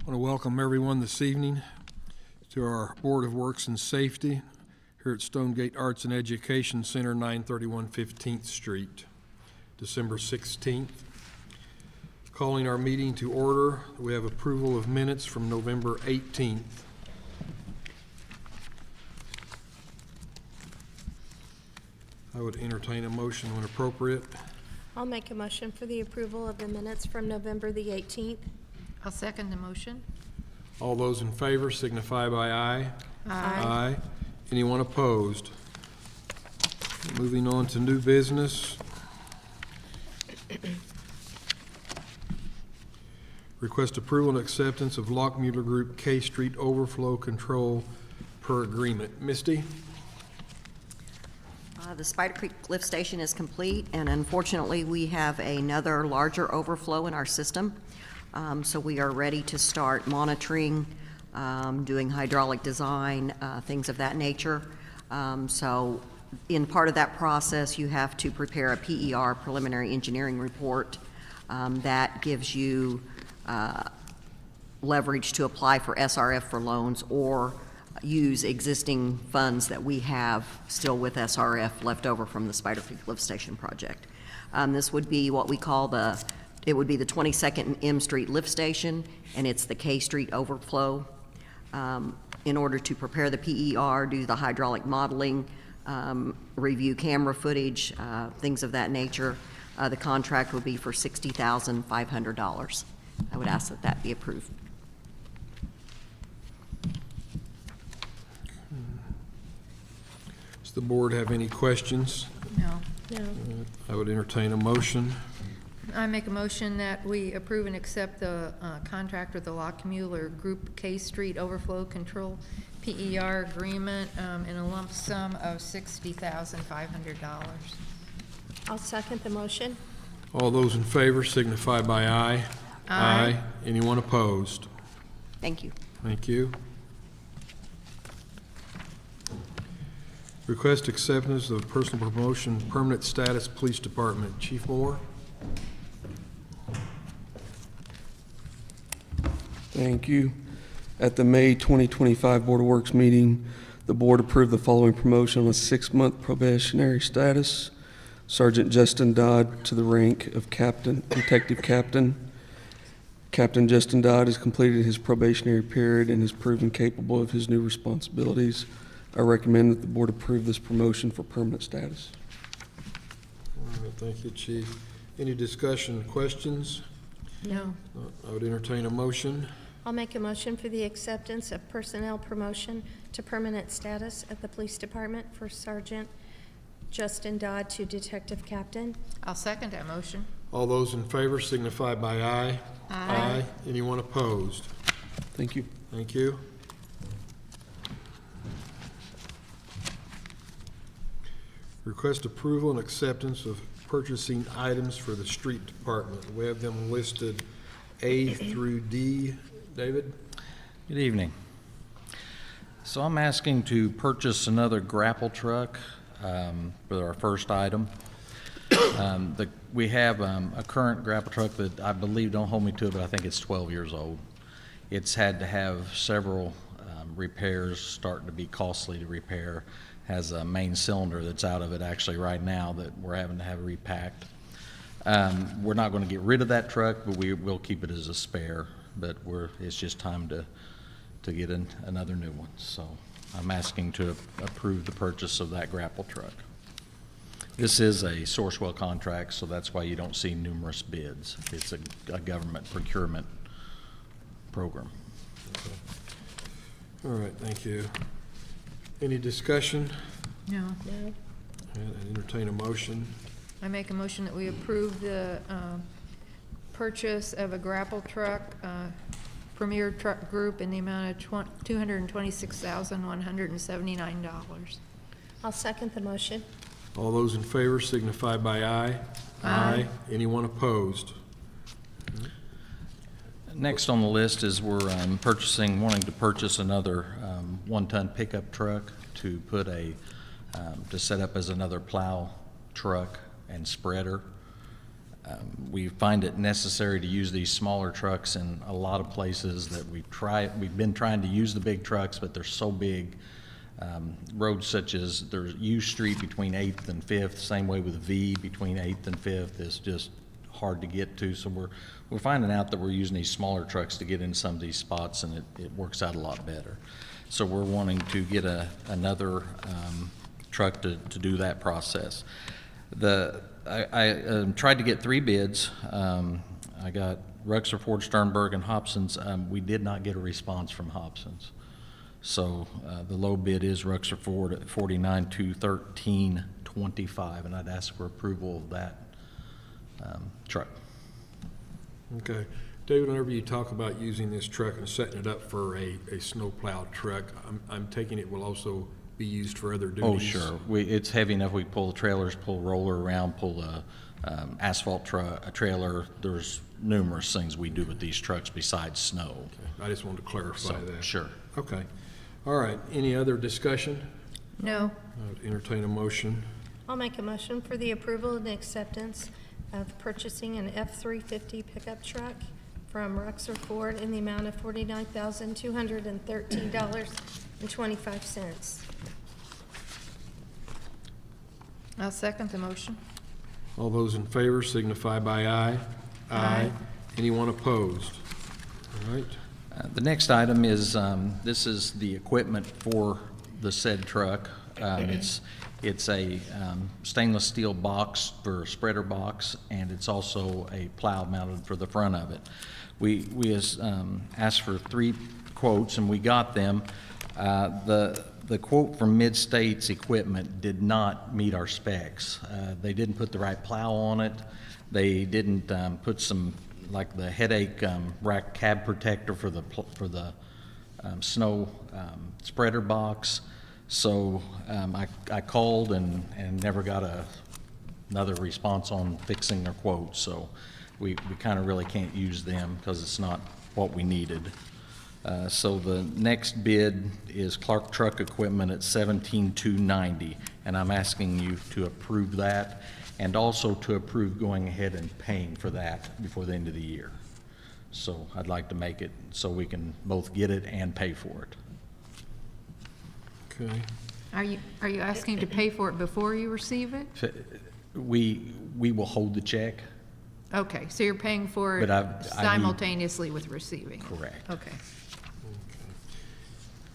I want to welcome everyone this evening to our Board of Works and Safety here at Stonegate Arts and Education Center, 931 15th Street, December 16th. Calling our meeting to order, we have approval of minutes from November 18th. I would entertain a motion when appropriate. I'll make a motion for the approval of the minutes from November the 18th. I'll second the motion. All those in favor signify by aye. Aye. Aye. Anyone opposed? Moving on to new business. Request approval and acceptance of Lockmuller Group K Street overflow control per agreement. Misty? The Spider Creek lift station is complete, and unfortunately, we have another larger overflow in our system. So we are ready to start monitoring, doing hydraulic design, things of that nature. So in part of that process, you have to prepare a PER, preliminary engineering report, that gives you leverage to apply for SRF for loans or use existing funds that we have still with SRF left over from the Spider Creek lift station project. This would be what we call it would be the 22nd and M Street lift station, and it's the K Street overflow. In order to prepare the PER, do the hydraulic modeling, review camera footage, things of that nature, the contract would be for $60,500. I would ask that that be approved. Does the board have any questions? No. No. I would entertain a motion. I make a motion that we approve and accept the contract with the Lockmuller Group K Street Overflow Control PER agreement in a lump sum of $60,500. I'll second the motion. All those in favor signify by aye. Aye. Anyone opposed? Thank you. Thank you. Request acceptance of personal promotion, permanent status, Police Department. Chief Moore? Thank you. At the May 2025 Board of Works meeting, the board approved the following promotion on a 6-month probationary status. Sergeant Justin Dodd to the rank of Captain, Detective Captain. Captain Justin Dodd has completed his probationary period and is proven capable of his new responsibilities. I recommend that the board approve this promotion for permanent status. All right, thank you, Chief. Any discussion, questions? No. I would entertain a motion. I'll make a motion for the acceptance of personnel promotion to permanent status at the Police Department for Sergeant Justin Dodd to Detective Captain. I'll second that motion. All those in favor signify by aye. Aye. Anyone opposed? Thank you. Thank you. Request approval and acceptance of purchasing items for the street department. We have them listed A through D. David? Good evening. So I'm asking to purchase another grapple truck for our first item. We have a current grapple truck that I believe, don't hold me to it, but I think it's 12 years old. It's had to have several repairs, starting to be costly to repair. Has a main cylinder that's out of it actually right now that we're having to have repacked. We're not going to get rid of that truck, but we will keep it as a spare. But it's just time to get another new one. So I'm asking to approve the purchase of that grapple truck. This is a Sourcewell contract, so that's why you don't see numerous bids. It's a government procurement program. Okay. All right, thank you. Any discussion? No. No. I entertain a motion. I make a motion that we approve the purchase of a grapple truck, Premier Truck Group, in the amount of $226,179. I'll second the motion. All those in favor signify by aye. Aye. Anyone opposed? Next on the list is we're wanting to purchase another 1-ton pickup truck to put to set up as another plow truck and spreader. We find it necessary to use these smaller trucks in a lot of places that we've been trying to use the big trucks, but they're so big. Roads such as there's U Street between 8th and 5th, same way with V between 8th and 5th, is just hard to get to. So we're finding out that we're using these smaller trucks to get in some of these spots, and it works out a lot better. So we're wanting to get another truck to do that process. I tried to get 3 bids. I got Ruxer, Ford, Sternberg, and Hobson's. We did not get a response from Hobson's. So the low bid is Ruxer Ford at $49,213.25, and I'd ask for approval of that truck. Okay. David, whenever you talk about using this truck and setting it up for a snowplow truck, I'm taking it will also be used for other duties? Oh, sure. It's heavy enough. We pull trailers, pull roller around, pull a asphalt a trailer. There's numerous things we do with these trucks besides snow. Okay. I just wanted to clarify that. Sure. Okay. All right. Any other discussion? No. I would entertain a motion. I'll make a motion for the approval and acceptance of purchasing an F-350 pickup truck from Ruxer Ford in the amount of $49,213.25. I'll second the motion. All those in favor signify by aye. Aye. Anyone opposed? All right. The next item is, this is the equipment for the said truck. It's a stainless steel box for a spreader box, and it's also a plow mounted for the front of it. We asked for 3 quotes, and we got them. The quote from Mid-States Equipment did not meet our specs. They didn't put the right plow on it. They didn't put some, like the headache rack cab protector for the snow spreader box. So I called and never got another response on fixing their quote. So we kind of really can't use them because it's not what we needed. So the next bid is Clark Truck Equipment at $17,290, and I'm asking you to approve that, and also to approve going ahead and paying for that before the end of the year. So I'd like to make it so we can both get it and pay for it. Okay. Are you asking to pay for it before you receive it? We will hold the check. Okay, so you're paying for it But I need- simultaneously with receiving? Correct. Okay.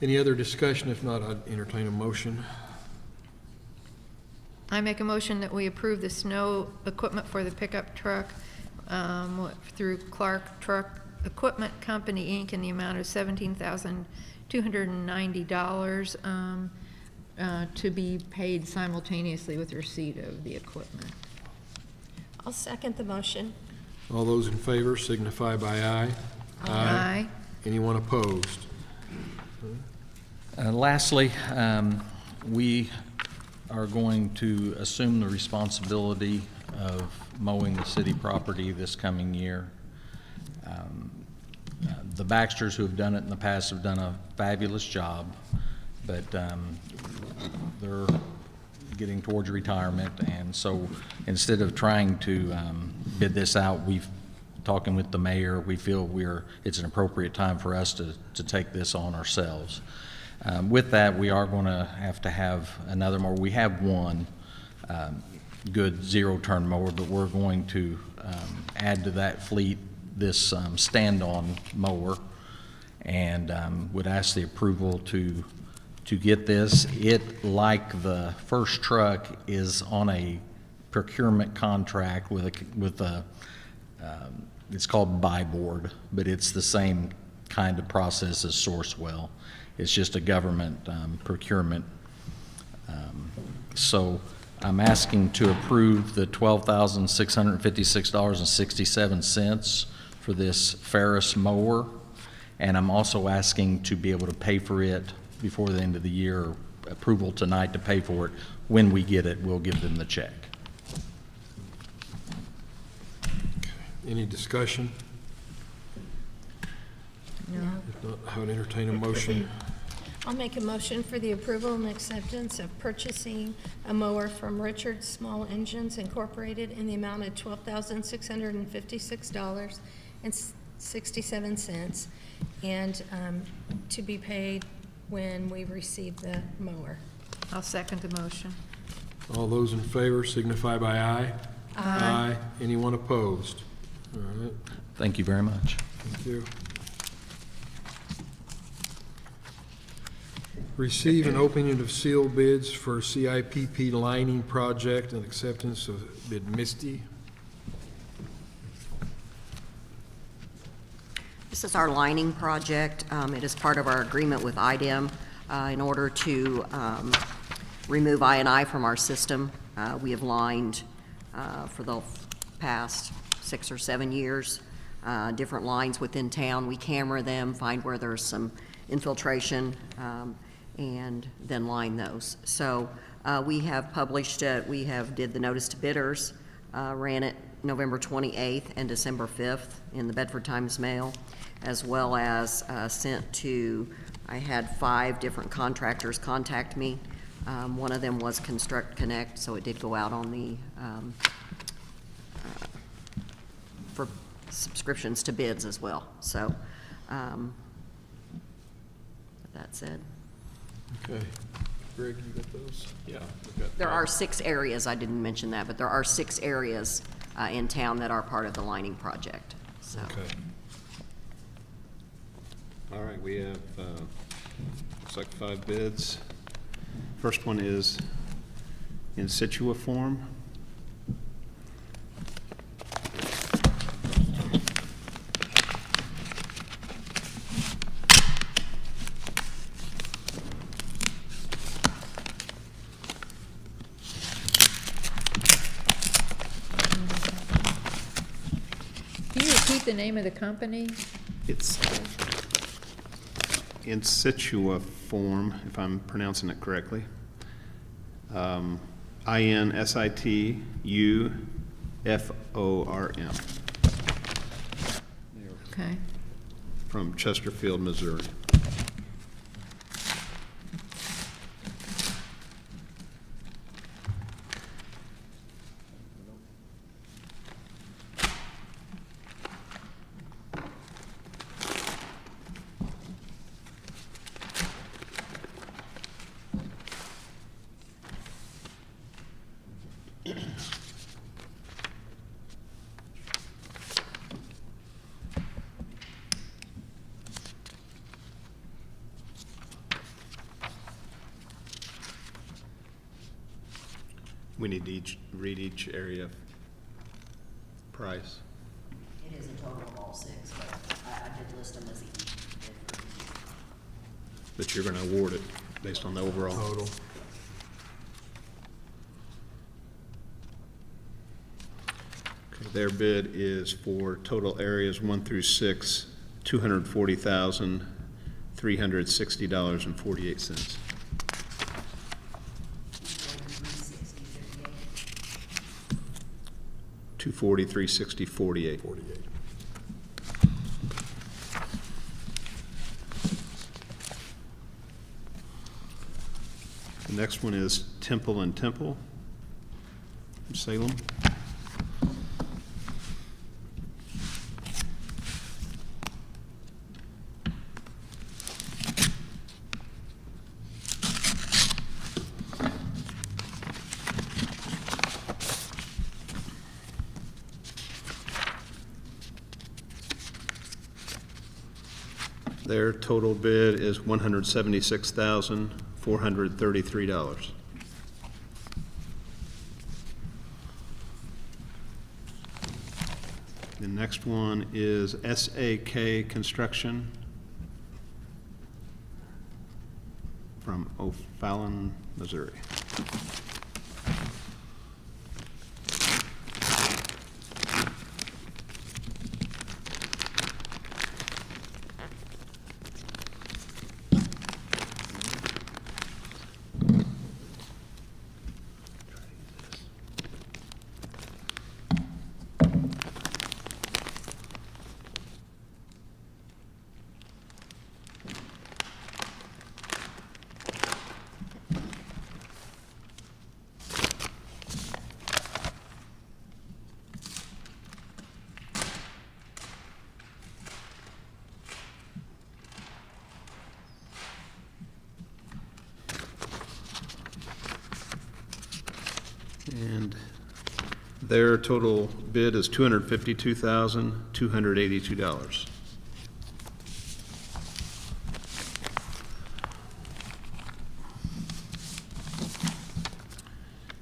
Any other discussion? If not, I'd entertain a motion. I make a motion that we approve the snow equipment for the pickup truck through Clark Truck Equipment Company, Inc. in the amount of $17,290 to be paid simultaneously with receipt of the equipment. I'll second the motion. All those in favor signify by aye. Aye. Anyone opposed? Lastly, we are going to assume the responsibility of mowing the city property this coming year. The Baxters, who have done it in the past, have done a fabulous job, but they're getting towards retirement, and so instead of trying to bid this out, talking with the mayor, we feel it's an appropriate time for us to take this on ourselves. With that, we are going to have another mower. We have one good zero-turn mower, but we're going to add to that fleet this stand-on mower, and would ask the approval to get this. It, like the first truck, is on a procurement contract with a it's called buy board, but it's the same kind of process as Sourcewell. It's just a government procurement. So I'm asking to approve the $12,656.67 for this Ferris mower, and I'm also asking to be able to pay for it before the end of the year. Approval tonight to pay for it. When we get it, we'll give them the check. Any discussion? No. If not, I would entertain a motion. I'll make a motion for the approval and acceptance of purchasing a mower from Richards Small Engines Incorporated in the amount of $12,656.67, and to be paid when we receive the mower. I'll second the motion. All those in favor signify by aye. Aye. Anyone opposed? All right, Thank you very much. thank you. Receive an opening of sealed bids for CIPP lining project and acceptance of bid Misty. This is our lining project. It is part of our agreement with IDEM in order to remove I&I from our system. We have lined for the past 6 or 7 years different lines within town. We camera them, find where there's some infiltration, and then line those. So we have published it. We have did the notice to bidders, ran it November 28th and December 5th in the Bedford Times Mail, as well as sent to, I had 5 different contractors contact me. One of them was Construct Connect, so it did go out on the, for subscriptions to bids as well. So, with that said. Okay. Greg, you got those? Yeah. There are 6 areas, I didn't mention that, but there are 6 areas in town that are part of the lining project, so. Okay. All right, we have, looks like 5 bids. First one is in situa form. Can you repeat the name of the company? It's in situa form, if I'm pronouncing it correctly. INSITUFORM Okay. from Chesterfield, Missouri. We need to read each area price. It is a total of all 6, but I did list them as each. But you're going to award it based on the overall. Total. Okay, their bid is for total areas 1 through 6, $240,360.48. 240, 360, 48. 48. The next one is Temple and Temple, from Salem. Their total bid is $176,433. The next one is SAK Construction from O'Fallon, Missouri. Their total bid is $252,282.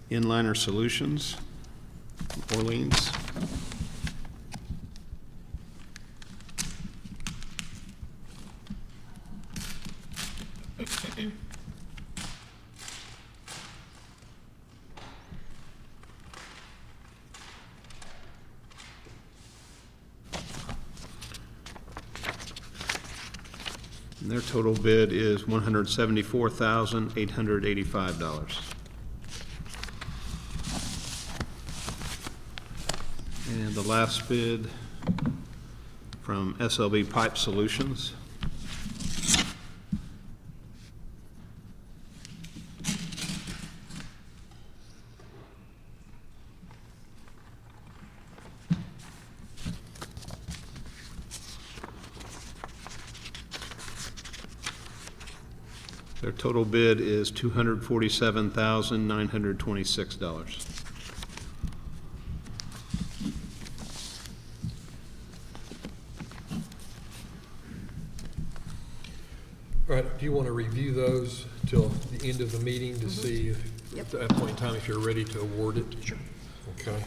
Inliner Solutions, Orleans. And their total bid is $174,885. And the last bid from SLB Pipe Solutions. Their total bid is $247,926. All right, do you want to review those till the end of the meeting to see at that point in time if you're ready to award it? Sure. Okay.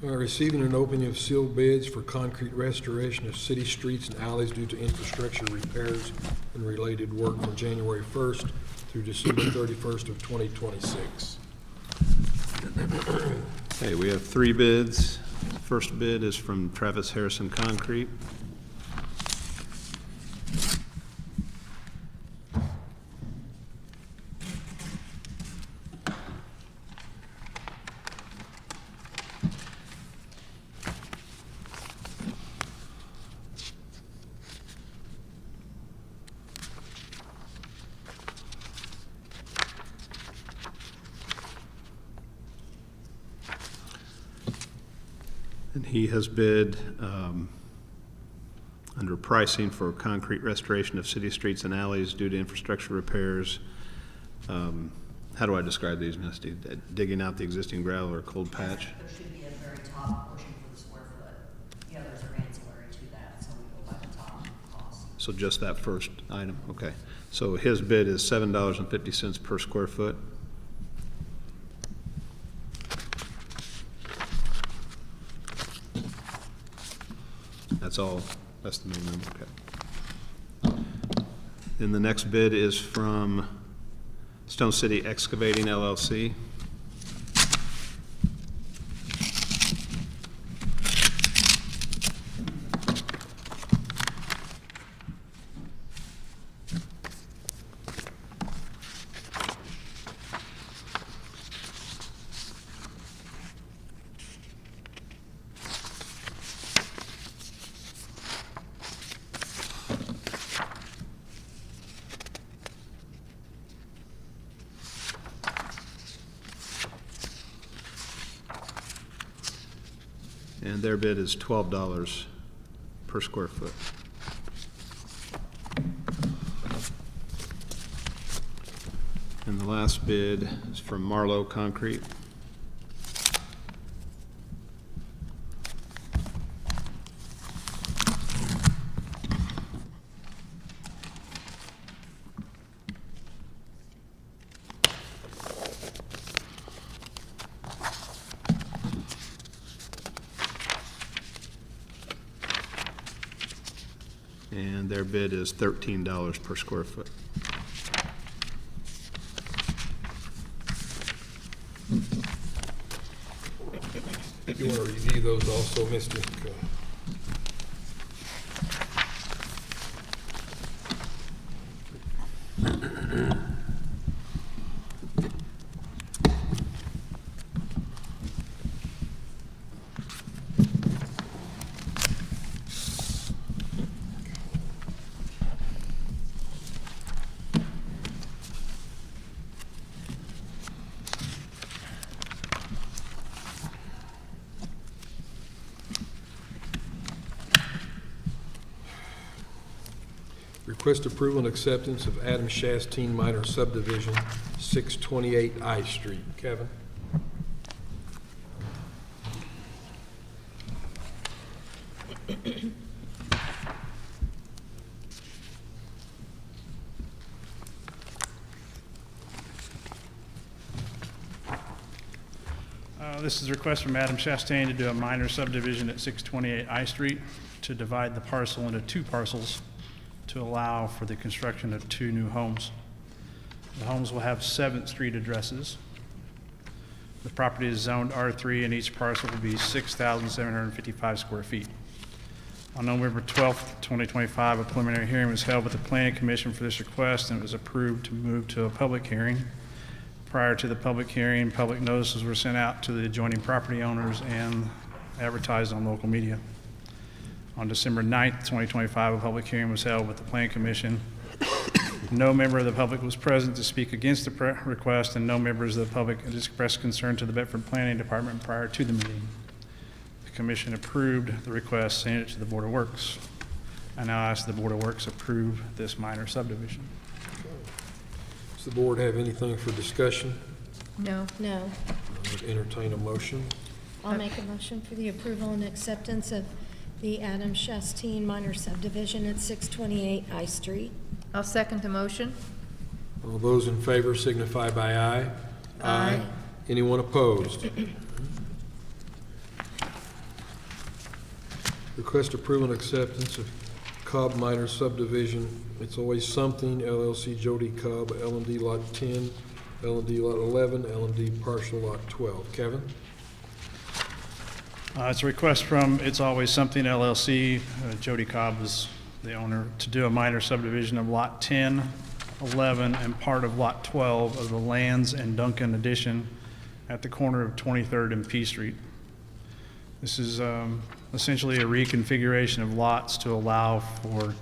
Receiving and opening of sealed bids for concrete restoration of city streets and alleys due to infrastructure repairs and related work from January 1st through December 31st of 2026. Okay, we have 3 bids. First bid is from Travis Harrison Concrete. And he has bid under pricing for concrete restoration of city streets and alleys due to infrastructure repairs. How do I describe these, Misty? Digging out the existing gravel or cold patch? There should be a very top portion for the square foot. The others are ancillary to that, so we go by the top cost. So just that first item, okay. So his bid is $7.50 per square foot. That's all, that's the main number, okay. Then the next bid is from Stone City Excavating LLC. And their bid is $12 per square foot. And the last bid is from Marlowe Concrete. And their bid is $13 per square foot. You want to review those also, Misty? Okay. Request approval and acceptance of Adam Shasteen minor subdivision, 628 I Street. Kevin? This is a request from Adam Chastain to do a minor subdivision at 628 I Street to divide the parcel into two parcels to allow for the construction of two new homes. The homes will have 7th Street addresses. The property is zoned R3 and each parcel will be 6,755 square feet. On November 12th, 2025, a preliminary hearing was held with the Planning Commission for this request and it was approved to move to a public hearing. Prior to the public hearing, public notices were sent out to the adjoining property owners and advertised on local media. On December 9th, 2025, a public hearing was held with the Planning Commission. No member of the public was present to speak against the request, and no members of the public had expressed concern to the Bedford Planning Department prior to the meeting. The Commission approved the request, sending it to the Board of Works. I now ask the Board of Works approve this minor subdivision. Does the board have anything for discussion? No. No. I would entertain a motion. I'll make a motion for the approval and acceptance of the Adam Shasteen minor subdivision at 628 I Street. I'll second the motion. All those in favor signify by aye. Aye. Anyone opposed? Request approval and acceptance of Cobb minor subdivision. It's Always Something, LLC Jody Cobb, L&D Lot 10, L&D Lot 11, L&D partial Lot 12. Kevin? It's a request from It's Always Something LLC. Jody Cobb is the owner, to do a minor subdivision of Lot 10, 11, and part of Lot 12 of the Lands and Duncan addition at the corner of 23rd and P Street. This is essentially a reconfiguration of lots to allow for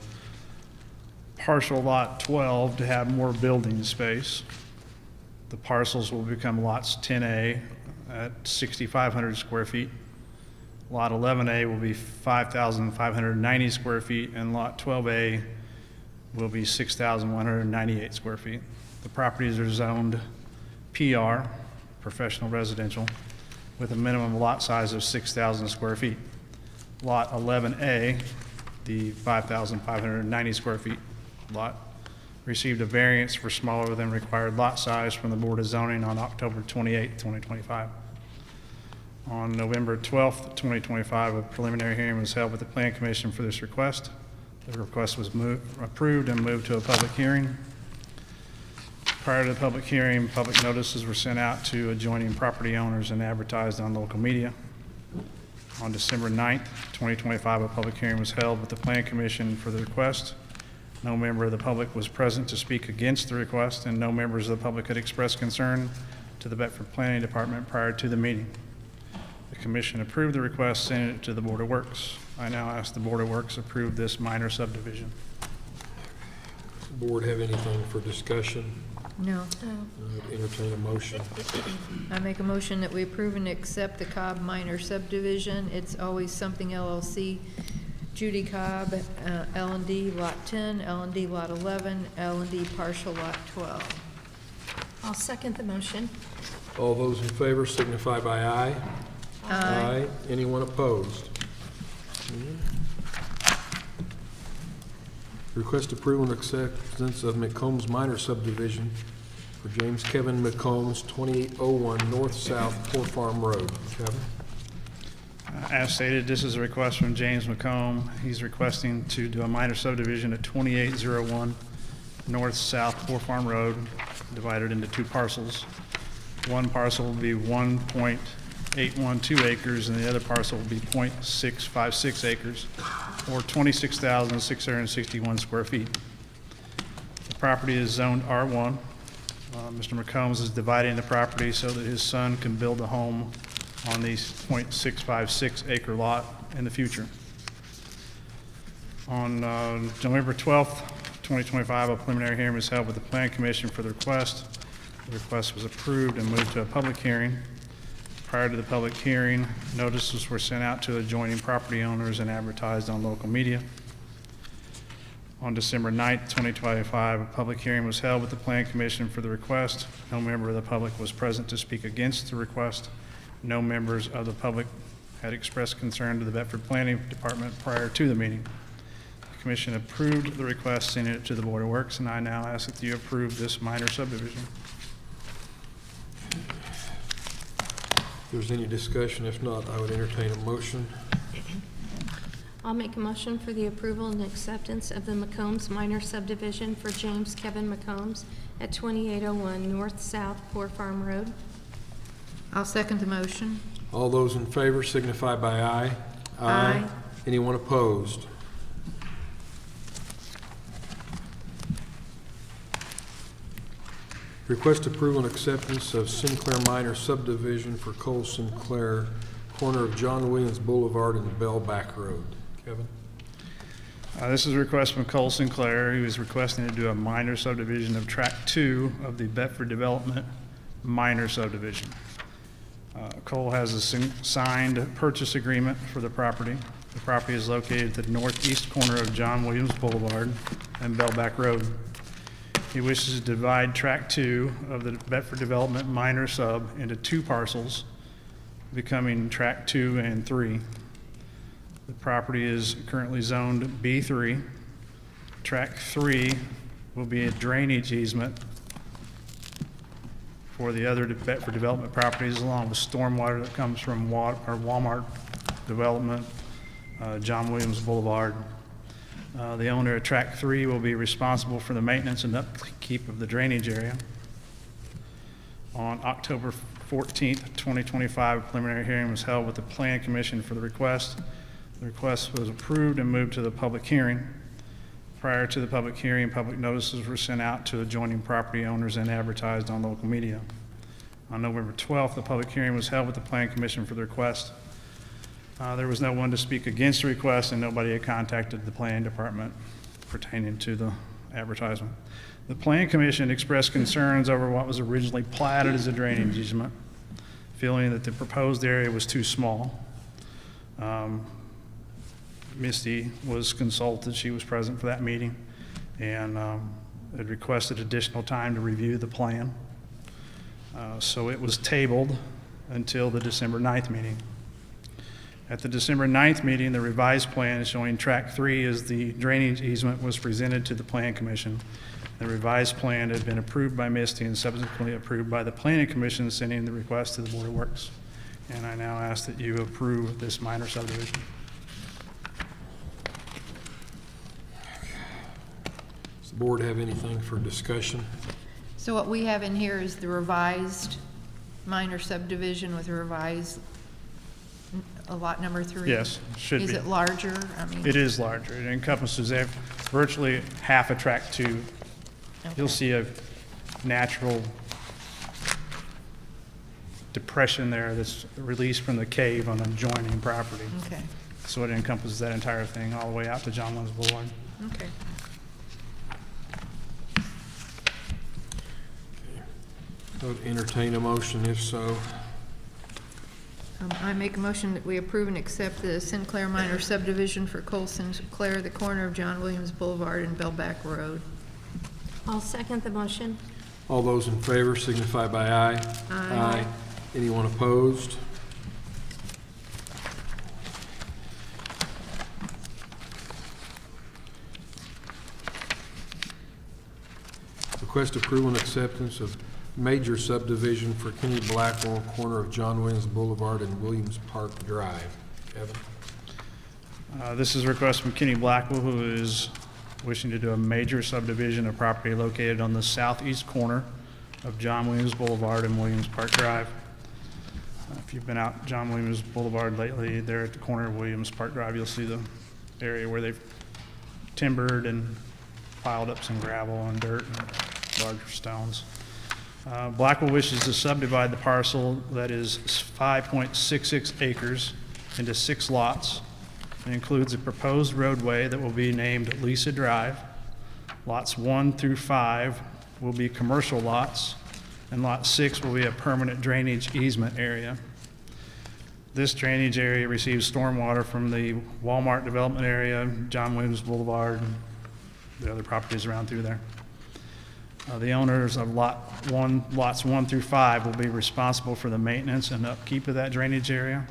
partial Lot 12 to have more building space. The parcels will become lots 10A at 6,500 square feet. Lot 11A will be 5,590 square feet, and Lot 12A will be 6,198 square feet. The properties are zoned PR, professional residential, with a minimum lot size of 6,000 square feet. Lot 11A, the 5,590 square feet lot, received a variance for smaller than required lot size from the Board of Zoning on October 28, 2025. On November 12th, 2025, a preliminary hearing was held with the Planning Commission for this request. The request was approved and moved to a public hearing. Prior to the public hearing, public notices were sent out to adjoining property owners and advertised on local media. On December 9th, 2025, a public hearing was held with the Planning Commission for the request. No member of the public was present to speak against the request, and no members of the public had expressed concern to the Bedford Planning Department prior to the meeting. The Commission approved the request, sending it to the Board of Works. I now ask the Board of Works approve this minor subdivision. Does the board have anything for discussion? No. I would entertain a motion. I make a motion that we approve and accept the Cobb minor subdivision. It's Always Something LLC, Judy Cobb, L&D Lot 10, L&D Lot 11, L&D partial Lot 12. I'll second the motion. All those in favor signify by aye. Aye. Anyone opposed? Request approval and acceptance of McCombs minor subdivision for James Kevin McCombs, 2801 North-South Poor Farm Road. Kevin? As stated, this is a request from James McComb. He's requesting to do a minor subdivision at 2801 North-South Poor Farm Road, divided into two parcels. One parcel will be 1.812 acres, and the other parcel will be 0.656 acres, or 26,661 square feet. The property is zoned R1. Mr. McCombs is dividing the property so that his son can build a home on the 0.656 acre lot in the future. On November 12th, 2025, a preliminary hearing was held with the Planning Commission for the request. The request was approved and moved to a public hearing. Prior to the public hearing, notices were sent out to adjoining property owners and advertised on local media. On December 9th, 2025, a public hearing was held with the Plan Commission for the request. No member of the public was present to speak against the request. No members of the public had expressed concern to the Bedford Planning Department prior to the meeting. The Commission approved the request, sending it to the Board of Works, and I now ask that you approve this minor subdivision. If there's any discussion, if not, I would entertain a motion. I'll make a motion for the approval and acceptance of the McCombs minor subdivision for James Kevin McCombs at 2801 North-South Poor Farm Road. I'll second the motion. All those in favor signify by aye. Aye. Anyone opposed? Request approval and acceptance of Sinclair minor subdivision for Cole Sinclair, corner of John Williams Boulevard and Bell Back Road. Kevin? This is a request from Cole Sinclair. He was requesting to do a minor subdivision of Track 2 of the Bedford Development minor subdivision. Cole has a signed purchase agreement for the property. The property is located at the northeast corner of John Williams Boulevard and Bellback Road. He wishes to divide Track 2 of the Bedford Development minor sub into 2 parcels, becoming Track 2 and 3. The property is currently zoned B3. Track 3 will be a drainage easement for the other Bedford Development properties, along with stormwater that comes from Walmart Development, John Williams Boulevard. The owner of Track 3 will be responsible for the maintenance and upkeep of the drainage area. On October 14th, 2025, a preliminary hearing was held with the Plan Commission for the request. The request was approved and moved to the public hearing. Prior to the public hearing, public notices were sent out to adjoining property owners and advertised on local media. On November 12th, the public hearing was held with the Plan Commission for the request. There was no one to speak against the request, and nobody had contacted the Planning Department pertaining to the advertisement. The Plan Commission expressed concerns over what was originally platted as a drainage easement, feeling that the proposed area was too small. Misty was consulted. She was present for that meeting and had requested additional time to review the plan. So it was tabled until the December 9th meeting. At the December 9th meeting, the revised plan showing Track 3 as the drainage easement was presented to the Plan Commission. The revised plan had been approved by Misty and subsequently approved by the Planning Commission, sending the request to the Board of Works. And I now ask that you approve this minor subdivision. Does the board have anything for discussion? So what we have in here is the revised minor subdivision with a revised lot number 3? Yes, should be. Is it larger? I mean, It is larger. It encompasses virtually half of Track 2. You'll okay. see a natural depression there that's released from the cave on adjoining property. Okay, So it encompasses that entire thing all the way out to John Williams Boulevard. okay. I would entertain a motion if so. I make a motion that we approve and accept the Sinclair minor subdivision for Cole Sinclair, the corner of John Williams Boulevard and Bellback Road. I'll second the motion. All those in favor signify by aye. Aye. Anyone opposed? Request approval and acceptance of major subdivision for Kenny Blackwell, corner of John Williams Boulevard and Williams Park Drive. Kevin? This is a request from Kenny Blackwell, who is wishing to do a major subdivision of property located on the southeast corner of John Williams Boulevard and Williams Park Drive. If you've been out John Williams Boulevard lately, there at the corner of Williams Park Drive, you'll see the area where they've timbered and piled up some gravel and dirt and larger stones. Blackwell wishes to subdivide the parcel that is 5.66 acres into 6 lots. It includes a proposed roadway that will be named Lisa Drive. Lots 1 through 5 will be commercial lots, and lot 6 will be a permanent drainage easement area. This drainage area receives stormwater from the Walmart development area, John Williams Boulevard, the other properties around through there. The owners of lots 1 through 5 will be responsible for the maintenance and upkeep of that drainage area.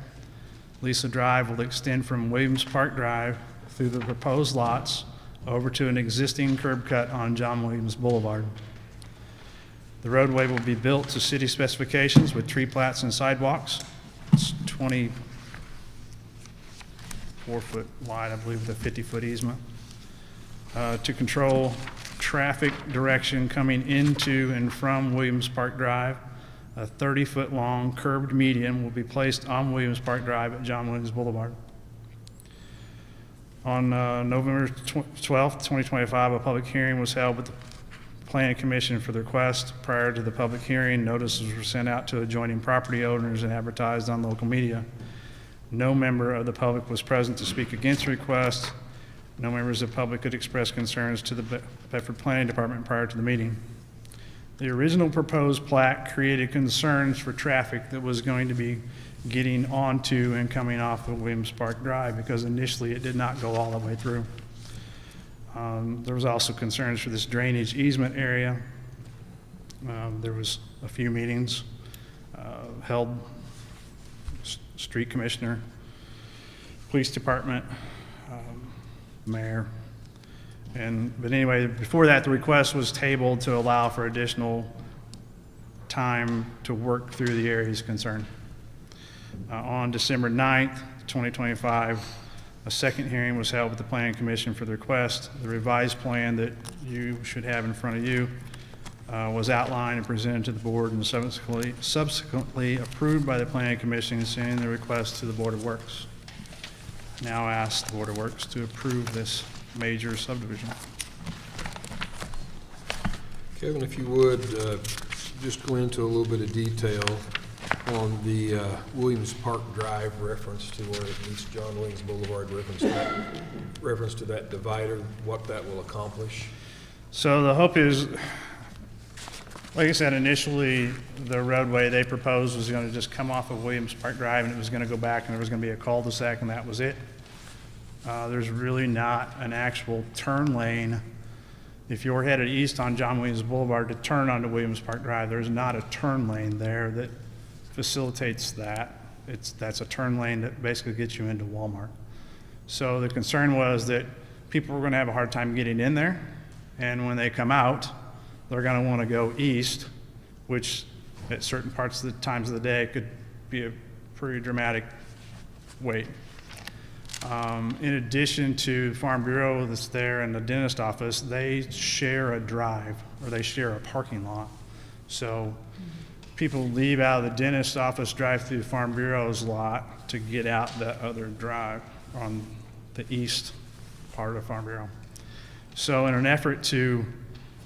Lisa Drive will extend from Williams Park Drive through the proposed lots over to an existing curb cut on John Williams Boulevard. The roadway will be built to city specifications with tree plats and sidewalks. It's 24-foot wide, I believe, with a 50-foot easement. To control traffic direction coming into and from Williams Park Drive, a 30-foot long curved median will be placed on Williams Park Drive at John Williams Boulevard. On November 12th, 2025, a public hearing was held with the Planning Commission for the request. Prior to the public hearing, notices were sent out to adjoining property owners and advertised on local media. No member of the public was present to speak against the request. No members of the public could express concerns to the Bedford Planning Department prior to the meeting. The original proposed plat created concerns for traffic that was going to be getting onto and coming off of Williams Park Drive because initially it did not go all the way through. There was also concerns for this drainage easement area. There was a few meetings held, street commissioner, police department, mayor. But anyway, before that, the request was tabled to allow for additional time to work through the areas concerned. On December 9th, 2025, a second hearing was held with the Planning Commission for the request. The revised plan that you should have in front of you was outlined and presented to the board and subsequently approved by the Planning Commission, sending the request to the Board of Works. Now ask the Board of Works to approve this major subdivision. Kevin, if you would, just go into a little bit of detail on the Williams Park Drive reference to, or at least John Williams Boulevard reference to that divider, what that will accomplish. So the hope is, like I said, initially, the roadway they proposed was going to just come off of Williams Park Drive, and it was going to go back, and there was going to be a cul-de-sac, and that was it. There's really not an actual turn lane. If you're headed east on John Williams Boulevard to turn onto Williams Park Drive, there's not a turn lane there that facilitates that. That's a turn lane that basically gets you into Walmart. So the concern was that people were going to have a hard time getting in there, and when they come out, they're going to want to go east, which at certain parts of the times of the day could be a pretty dramatic wait. In addition to Farm Bureau that's there and the dentist office, they share a drive, or they share a parking lot. So people leave out of the dentist office, drive through Farm Bureau's lot to get out that other drive on the east part of Farm Bureau. So in an effort to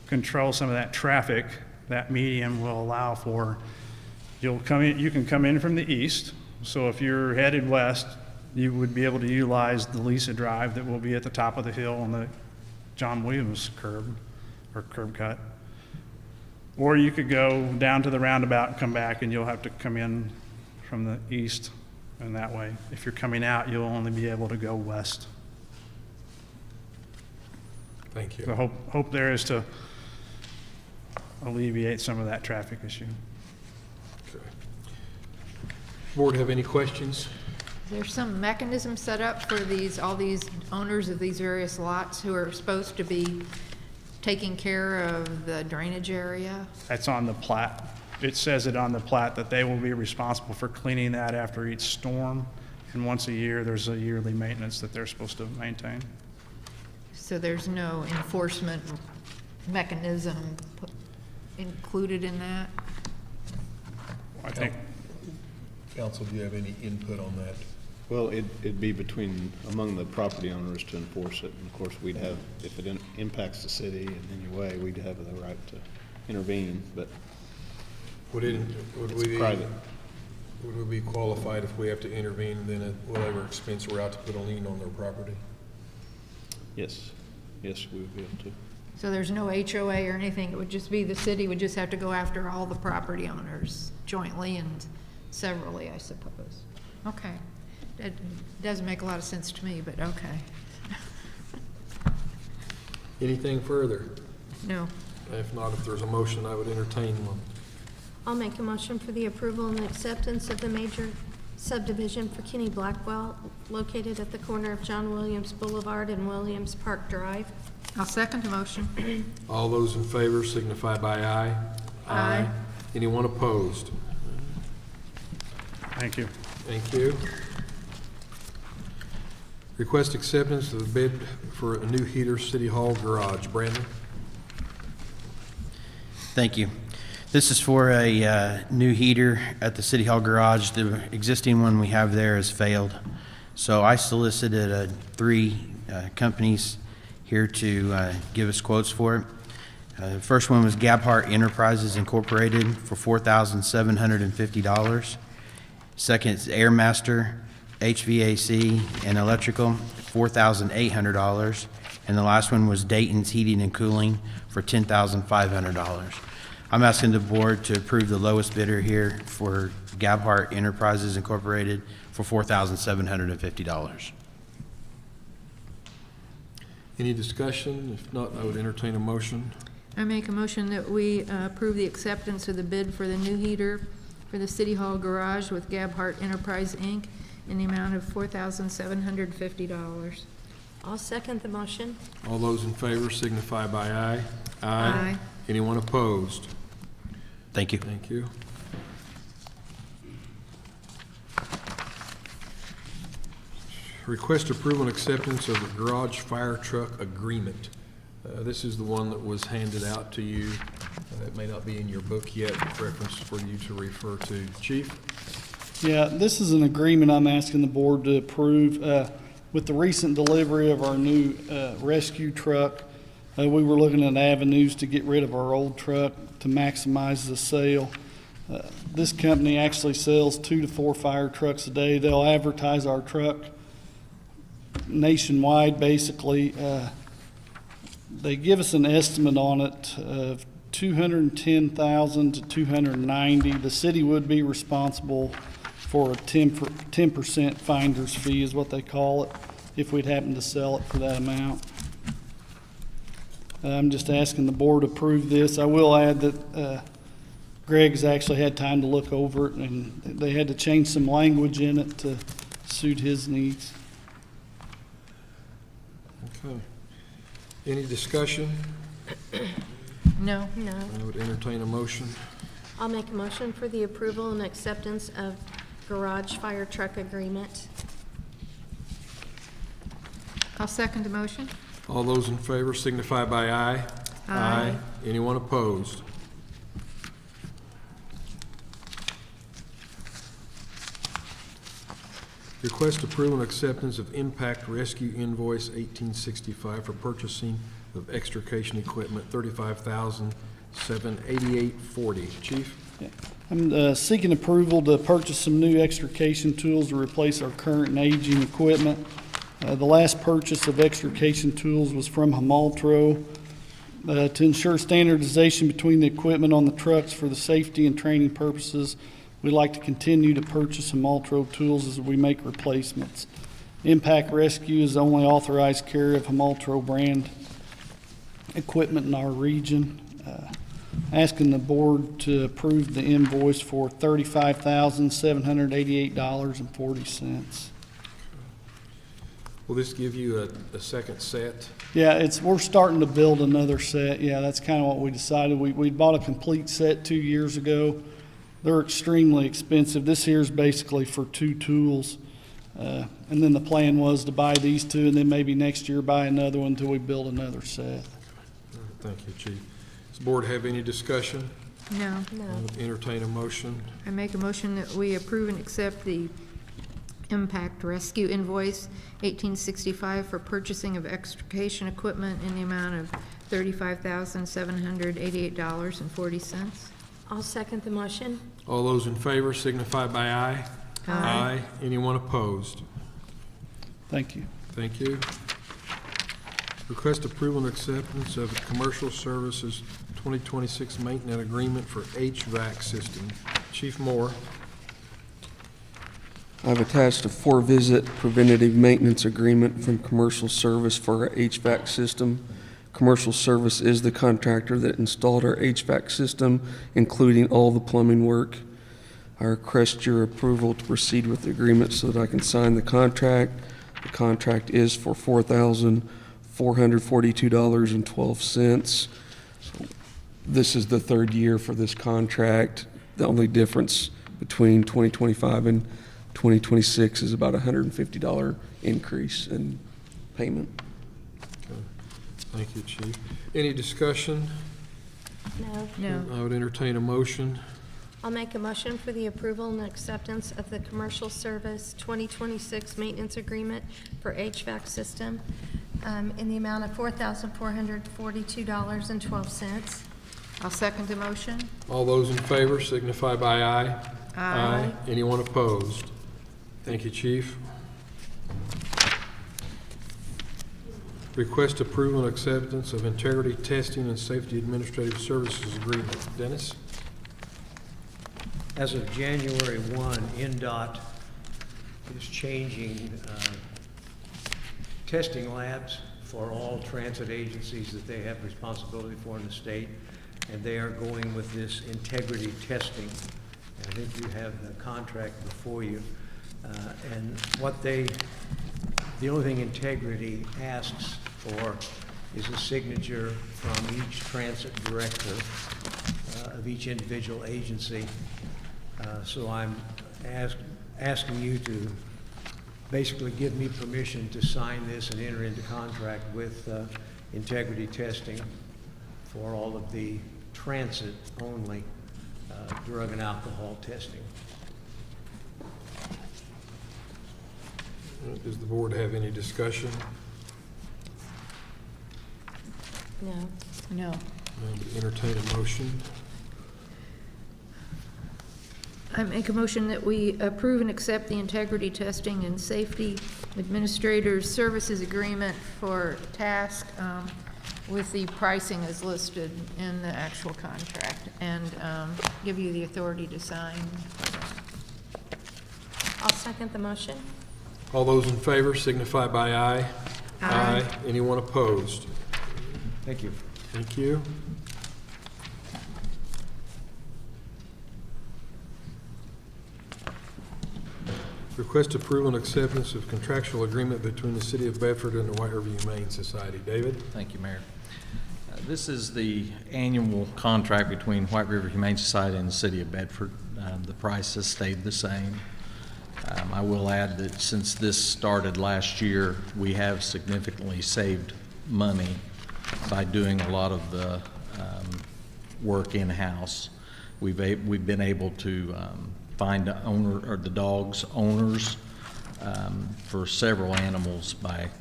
control some of that traffic, that median will allow for, you can come in from the east. So if you're headed west, you would be able to utilize the Lisa Drive that will be at the top of the hill on the John Williams curb cut. Or you could go down to the roundabout and come back, and you'll have to come in from the east, and that way. If you're coming out, you'll only be able to go west. Thank you. The hope there is to alleviate some of that traffic issue. Okay. Board have any questions? Is there some mechanism set up for all these owners of these various lots who are supposed to be taking care of the drainage area? That's on the plat. It says it on the plat that they will be responsible for cleaning that after each storm. And once a year, there's a yearly maintenance that they're supposed to maintain. So there's no enforcement mechanism included in that? I think, Council, do you have any input on that? Well, it'd be among the property owners to enforce it, and of course, we'd have, if it impacts the city in any way, we'd have the right to intervene, but Would it's private. we be qualified if we have to intervene, then at whatever expense we're out to put a lien on their property? Yes, we would be able to. So there's no HOA or anything, it would just be the city would just have to go after all the property owners jointly and severally, I suppose. Okay. That doesn't make a lot of sense to me, but okay. Anything further? No. If not, if there's a motion, I would entertain one. I'll make a motion for the approval and acceptance of the major subdivision for Kenny Blackwell located at the corner of John Williams Boulevard and Williams Park Drive. I'll second the motion. All those in favor signify by aye. Aye. Anyone opposed? Thank you. Thank you. Request acceptance of the bid for a new heater City Hall garage. Brandon? Thank you. This is for a new heater at the City Hall garage. The existing one we have there has failed. So I solicited 3 companies here to give us quotes for it. The first one was Gabhart Enterprises Incorporated for $4,750. Second is Airmaster HVAC and Electrical, $4,800. And the last one was Dayton's Heating and Cooling for $10,500. I'm asking the board to approve the lowest bidder here for Gabhart Enterprises Incorporated for $4,750. Any discussion? If not, I would entertain a motion. I make a motion that we approve the acceptance of the bid for the new heater for the City Hall garage with Gabhart Enterprise, Inc. in the amount of $4,750. I'll second the motion. All those in favor signify by aye. Aye. Anyone opposed? Thank you. Thank you. Request approval and acceptance of the garage fire truck agreement. This is the one that was handed out to you. It may not be in your book yet, reference for you to refer to. Chief? Yeah, this is an agreement I'm asking the board to approve. With the recent delivery of our new rescue truck, we were looking at avenues to get rid of our old truck to maximize the sale. This company actually sells 2 to 4 fire trucks a day. They'll advertise our truck nationwide, basically. They give us an estimate on it of $210,000 to $290,000. The city would be responsible for a 10% finder's fee is what they call it, if we'd happen to sell it for that amount. I'm just asking the board to approve this. I will add that Greg's actually had time to look over it, and they had to change some language in it to suit his needs. Okay. Any discussion? No. No. I would entertain a motion. I'll make a motion for the approval and acceptance of garage fire truck agreement. I'll second the motion. All those in favor signify by aye. Aye. Anyone opposed? Request approval and acceptance of Impact Rescue Invoice 1865 for purchasing of extrication equipment, $35,788.40. Chief? I'm seeking approval to purchase some new extrication tools to replace our current and aging equipment. The last purchase of extrication tools was from Hamaltro. To ensure standardization between the equipment on the trucks for the safety and training purposes, we'd like to continue to purchase Hamaltro tools as we make replacements. Impact Rescue is the only authorized carrier of Hamaltro brand equipment in our region. Asking the board to approve the invoice for $35,788.40. Will this give you a second set? Yeah, we're starting to build another set. Yeah, that's kind of what we decided. We bought a complete set 2 years ago. They're extremely expensive. This here is basically for 2 tools. And then the plan was to buy these 2 and then maybe next year buy another one until we build another set. Thank you, Chief. Does the board have any discussion? No. I No. would entertain a motion. I make a motion that we approve and accept the Impact Rescue Invoice 1865 for purchasing of extrication equipment in the amount of $35,788.40. I'll second the motion. All those in favor signify by aye. Aye. Anyone opposed? Thank you. Thank you. Request approval and acceptance of Commercial Services 2026 Maintenance Agreement for HVAC System. Chief Moore. I've attached a 4-visit preventative maintenance agreement from Commercial Service for our HVAC system. Commercial Service is the contractor that installed our HVAC system, including all the plumbing work. I request your approval to proceed with the agreement so that I can sign the contract. The contract is for $4,442.12. This is the third year for this contract. The only difference between 2025 and 2026 is about a $150 increase in payment. Thank you, Chief. Any discussion? No. No. I would entertain a motion. I'll make a motion for the approval and acceptance of the Commercial Service 2026 Maintenance Agreement for HVAC System in the amount of $4,442.12. I'll second the motion. All those in favor signify by aye. Aye. Anyone opposed? Thank you, Chief. Request approval and acceptance of Integrity Testing and Safety Administrative Services Agreement. Dennis? As of January 1, NDOT is changing testing labs for all transit agencies that they have responsibility for in the state, and they are going with this integrity testing. And I think you have the contract before you. And the only thing integrity asks for is a signature from each transit director of each individual agency. So I'm asking you to basically give me permission to sign this and enter into contract with integrity testing for all of the transit-only drug and alcohol testing. Does the board have any discussion? No. No. I would entertain a motion. I make a motion that we approve and accept the Integrity Testing and Safety Administrators Services Agreement for task with the pricing as listed in the actual contract, and give you the authority to sign. I'll second the motion. All those in favor signify by aye. Aye. Anyone opposed? Thank you. Thank you. Request approval and acceptance of contractual agreement between the City of Bedford and the White River Humane Society. David? Thank you, Mayor. This is the annual contract between White River Humane Society and the City of Bedford. The price has stayed the same. I will add that since this started last year, we have significantly saved money by doing a lot of the work in-house. We've been able to find the owner or the dog's owners for several animals by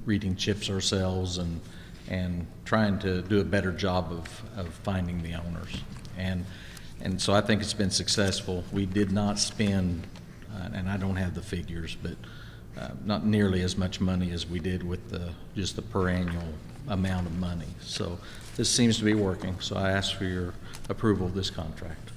reading chips ourselves and trying to do a better job of finding the owners. And so I think it's been successful. We did not spend, and I don't have the figures, but not nearly as much money as we did with just the per annual amount of money. So this seems to be working, so I ask for your approval of this contract.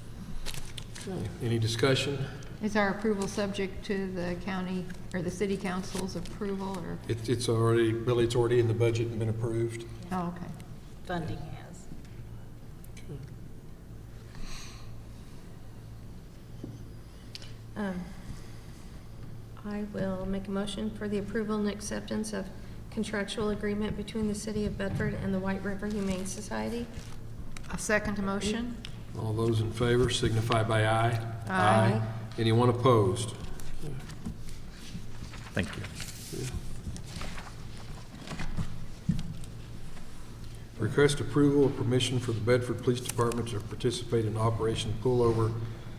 Okay. Any discussion? Is our approval subject to the county or the city council's approval, or? It's already, Billy, it's already in the budget and been approved. Oh, okay. Funding has. I will make a motion for the approval and acceptance of contractual agreement between the City of Bedford and the White River Humane Society. I'll second the motion. All those in favor signify by aye. Aye. Anyone opposed? Thank you. Request approval of permission for the Bedford Police Department to participate in Operation Pullover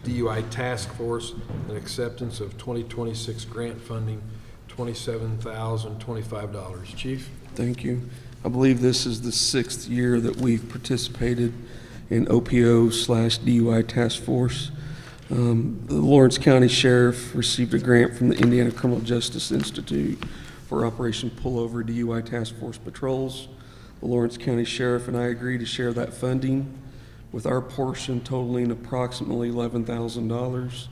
DUI Task Force and acceptance of 2026 grant funding, $27,025. Chief? Thank you. I believe this is the 6th year that we've participated in OPO/DUI Task Force. The Lawrence County Sheriff received a grant from the Indiana Criminal Justice Institute for Operation Pullover DUI Task Force patrols. The Lawrence County Sheriff and I agreed to share that funding, with our portion totaling approximately $11,000.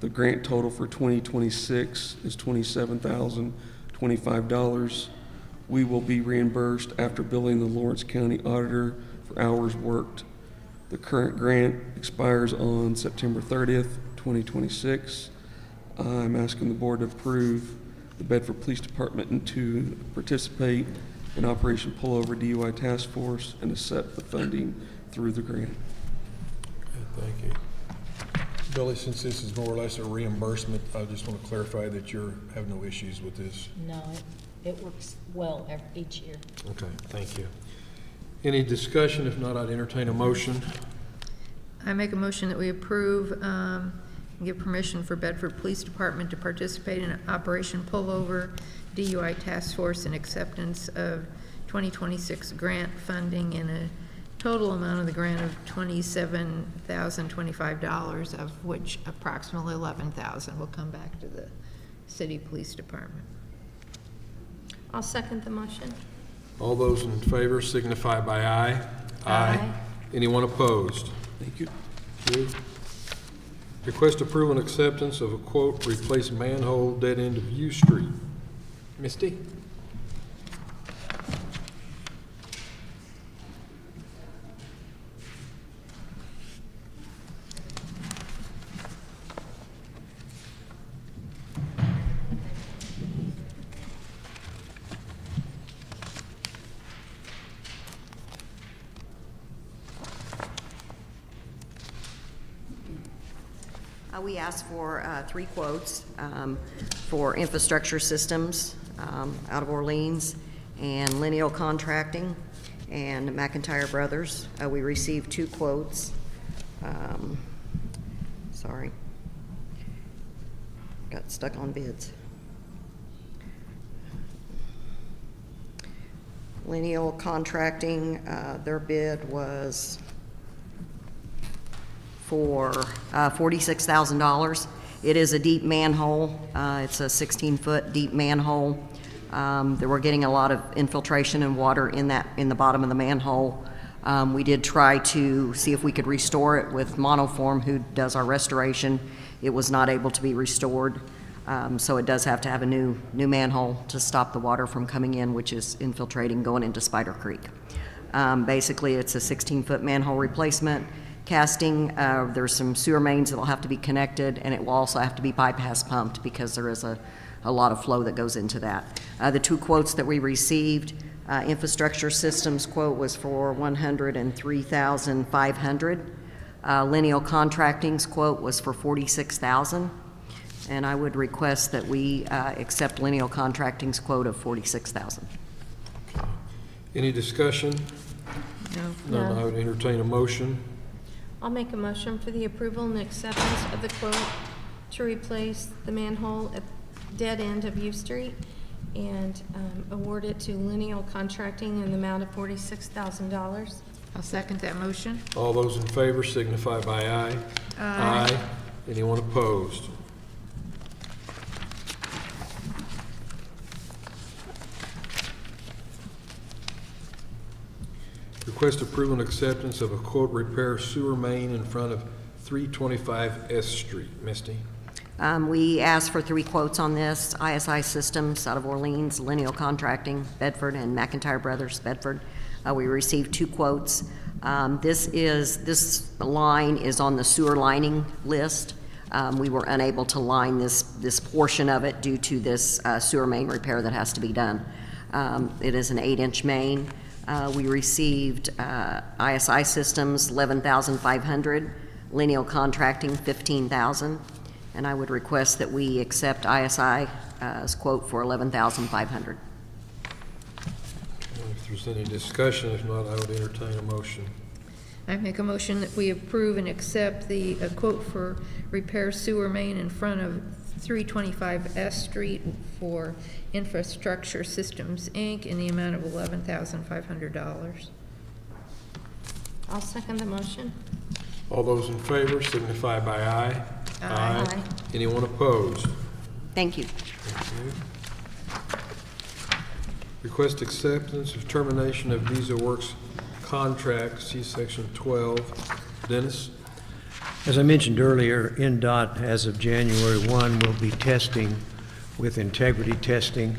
The grant total for 2026 is $27,025. we will be reimbursed after billing the Lawrence County Auditor for hours worked. The current grant expires on September 30th, 2026. I'm asking the board to approve the Bedford Police Department to participate in Operation Pullover DUI Task Force and accept the funding through the grant. Okay, thank you. Billy, since this is more or less a reimbursement, I just want to clarify that you have no issues with this. No, it works well each year. Okay, thank you. Any discussion? If not, I'd entertain a motion. I make a motion that we approve, and give permission for Bedford Police Department to participate in Operation Pullover DUI Task Force and acceptance of 2026 grant funding in a total amount of the grant of $27,025, of which approximately $11,000 will come back to the city police department. I'll second the motion. All those in favor signify by aye. Aye. Anyone opposed? Thank you. Thank you. Request approval and acceptance of a quote, replace manhole dead end of U Street. Misty? We asked for 3 quotes for infrastructure systems out of Orleans and Lineal Contracting and McIntyre Brothers. We received 2 quotes. Sorry. Got stuck on bids. Lineal Contracting, their bid was for $46,000. It is a deep manhole. It's a 16-foot deep manhole. They were getting a lot of infiltration and water in the bottom of the manhole. We did try to see if we could restore it with Monoform, who does our restoration. It was not able to be restored, so it does have to have a new manhole to stop the water from coming in, which is infiltrating going into Spider Creek. Basically, it's a 16-foot manhole replacement. Casting, there's some sewer mains that will have to be connected, and it will also have to be bypass pumped because there is a lot of flow that goes into that. The 2 quotes that we received, infrastructure systems quote was for $103,500. Lineal Contracting's quote was for $46,000, and I would request that we accept Lineal Contracting's quote of $46,000. Any discussion? No. None, I would entertain a motion. I'll make a motion for the approval and acceptance of the quote to replace the manhole at dead end of U Street and award it to Lineal Contracting in the amount of $46,000. I'll second that motion. All those in favor signify by aye. Aye. Anyone opposed? Request approval and acceptance of a quote, repair sewer main in front of 325 S Street. Misty? We asked for 3 quotes on this. ISI Systems out of Orleans, Lineal Contracting, Bedford, and McIntyre Brothers, Bedford. We received 2 quotes. This line is on the sewer lining list. We were unable to line this portion of it due to this sewer main repair that has to be done. It is an 8-inch main. We received ISI Systems, $11,500, Lineal Contracting, $15,000, and I would request that we accept ISI's quote for $11,500. If there's any discussion, if not, I would entertain a motion. I make a motion that we approve and accept the quote for repair sewer main in front of 325 S Street for Infrastructure Systems, Inc. in the amount of $11,500. I'll second the motion. All those in favor signify by aye. Aye. Anyone opposed? Thank you. Thank you. Request acceptance of termination of Visa Works contract, see Section 12. Dennis? As I mentioned earlier, NDOT, as of January 1, will be testing with integrity testing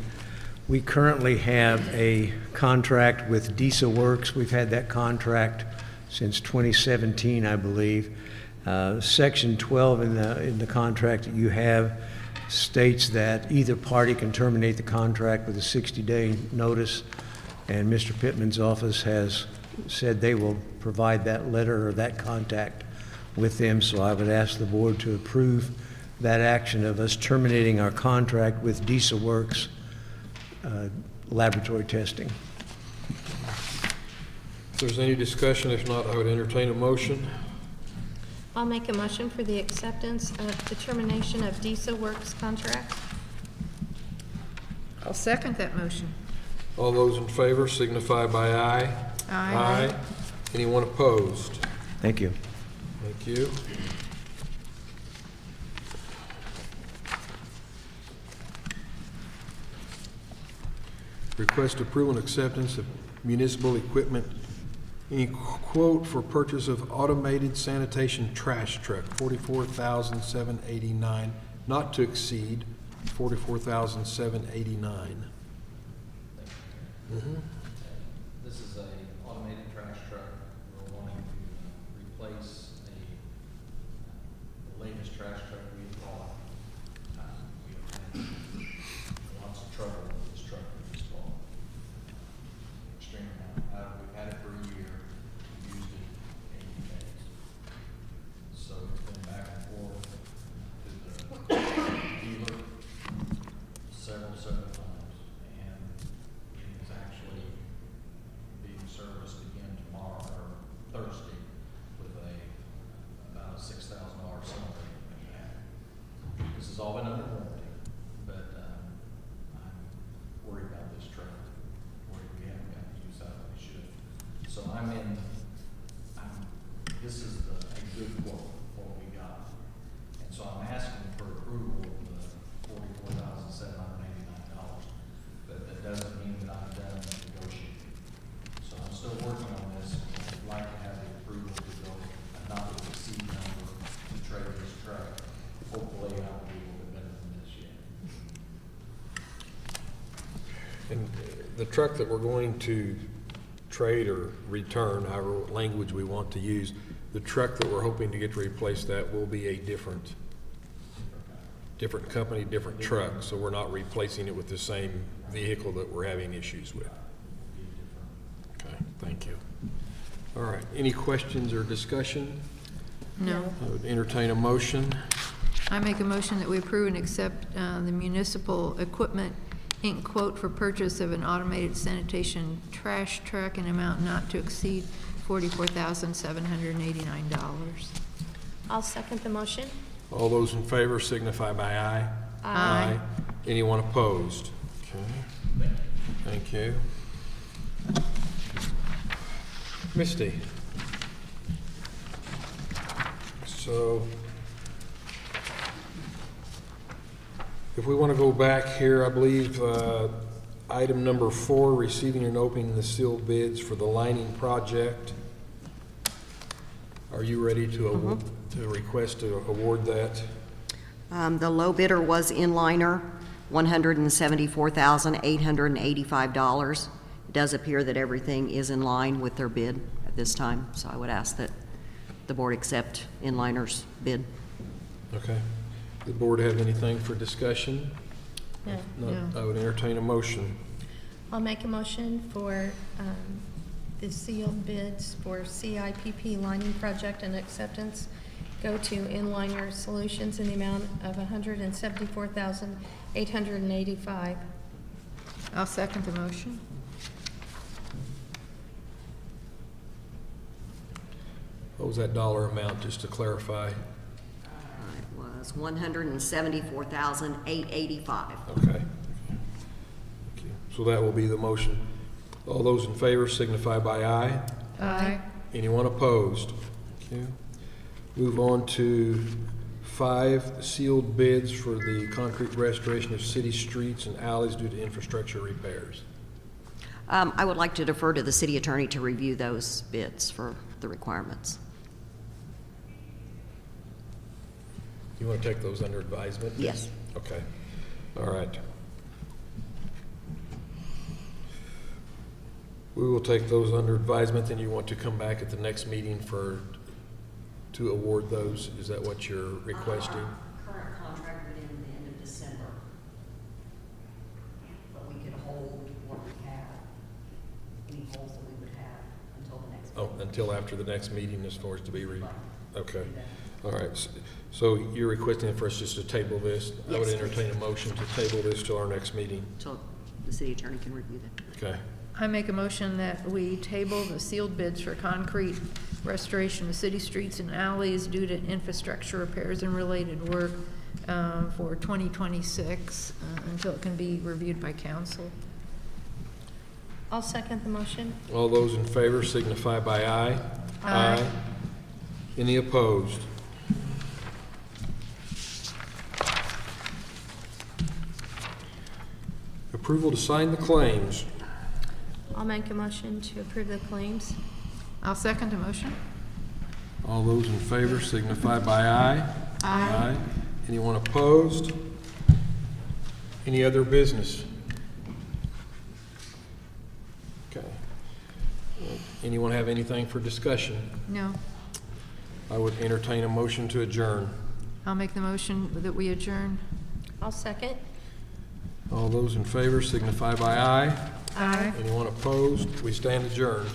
We currently have a contract with DISA Works. We've had that contract since 2017, I believe. Section 12 in the contract that you have states that either party can terminate the contract with a 60-day notice, and Mr. Pittman's office has said they will provide that letter or that contact with them, so I would ask the board to approve that action of us terminating our contract with DISA Works laboratory testing. If there's any discussion, if not, I would entertain a motion. I'll make a motion for the acceptance of the termination of DISA Works contract. I'll second that motion. All those in favor signify by aye. Aye. Anyone opposed? Thank you. Thank you. Request approval and acceptance of municipal equipment. Any quote for purchase of automated sanitation trash truck, $44,789, not to exceed $44,789. This is a automated trash truck. We're wanting to replace the latest trash truck we've bought. We've had lots of trouble with this truck we just bought. Extreme amount. We've had it for a year. We've used it 80 days. So it's been back and forth to the dealer several times, and it is actually being serviced again tomorrow or Thursday with about a $6,000 cylinder that we have. This has all been under warranty, but I'm worried about this truck. Worried we haven't got the use out of it we should. So this is a good quote for what we got. And so I'm asking for approval of the $44,789. But that doesn't mean that I'm done negotiating. So I'm still working on this. I'd like to have the approval to go not to exceed number to trade this truck. Hopefully I'll be able to better than this yet. And the truck that we're going to trade or return, however language we want to use, the truck that we're hoping to get to replace that will be a different company, different truck, so we're not replacing it with the same vehicle that we're having issues with. Okay, thank you. All right, any questions or discussion? No. I would entertain a motion. I make a motion that we approve and accept the municipal equipment Inc. quote for purchase of an automated sanitation trash truck in amount not to exceed $44,789. I'll second the motion. All those in favor signify by aye. Aye. Anyone opposed? Okay, thank you. Misty. So, if we want to go back here, I believe item number 4, receiving and opening the sealed bids for the lining project. Are you ready to request to award that? The low bidder was Inliner, $174,885. It does appear that everything is in line with their bid at this time, so I would ask that the board accept Inliner's bid. Okay. The board have anything for discussion? No. No. I would entertain a motion. I'll make a motion for the sealed bids for CIPP lining project and acceptance go to Inliner Solutions in the amount of $174,885. I'll second the motion. What was that dollar amount, just to clarify? It was $174,885. Okay. Thank you. So that will be the motion. All those in favor signify by aye. Aye. Anyone opposed? Thank you. Move on to 5 sealed bids for the concrete restoration of city streets and alleys due to infrastructure repairs. I would like to defer to the city attorney to review those bids for the requirements. You want to take those under advisement? Yes. Okay. All right. We will take those under advisement, then you want to come back at the next meeting to award those? Is that what you're requesting? Our current contract would end the end of December, but we could hold what we have, any holes that we would have until the next. Oh, until after the next meeting as far as to be okay. All right, so you're requesting for us just to table this? I would Yes, entertain a motion to table this till our next meeting. Until the city attorney can review that. Okay. I make a motion that we table the sealed bids for concrete restoration of city streets and alleys due to infrastructure repairs and related work for 2026 until it can be reviewed by council. I'll second the motion. All those in favor signify by aye. Aye. Any opposed? Approval to sign the claims. I'll make a motion to approve the claims. I'll second the motion. All those in favor signify by aye. Aye. Anyone opposed? Any other business? Okay. Anyone have anything for discussion? No. I would entertain a motion to adjourn. I'll make the motion that we adjourn. I'll second. All those in favor signify by aye. Aye. Anyone opposed? We stand adjourned.